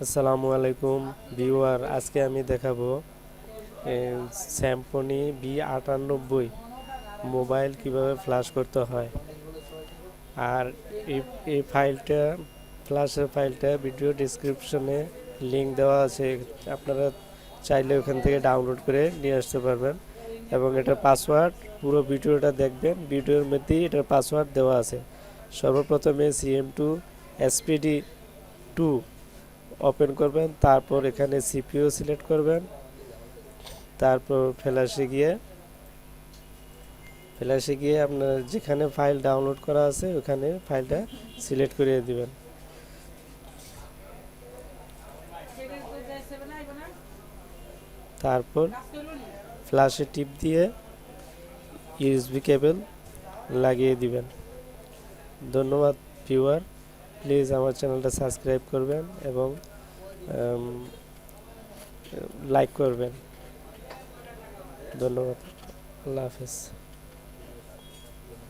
আসসালামু আলাইকুম ভিউয়ার, আজকে আমি দেখাবো স্যামসং B98 মোবাইল কিভাবে ফ্ল্যাশ করতে হয়। আর এই এই ফাইলটা ফ্ল্যাশের ফাইলটা ভিডিও ডেসক্রিপশনে লিংক দেওয়া আছে, আপনারা চাইলে ওখান থেকে ডাউনলোড করে নিয়ে আসতে পারবেন। এবং এটার পাসওয়ার্ড পুরো ভিডিওটা দেখবেন, ভিডিওর মধ্যেই এটার পাসওয়ার্ড দেওয়া আছে। সর্বপ্রথমে CM2 SPD2 ওপেন করবেন, তারপর এখানে সিপিইউ সিলেক্ট করবেন, তারপর ফ্ল্যাশে গিয়ে আপনার যেখানে ফাইল ডাউনলোড করা আছে ওখানে ফাইলটা সিলেক্ট করে দিবেন। তারপর ফ্ল্যাশে টিপ দিয়ে ইউএসবি কেবল লাগিয়ে দিবেন। ধন্যবাদ ভিউয়ার, প্লিজ আমার চ্যানেলটা সাবস্ক্রাইব করবেন এবং লাইক করবেন। ধন্যবাদ, আল্লাহ হাফেজ।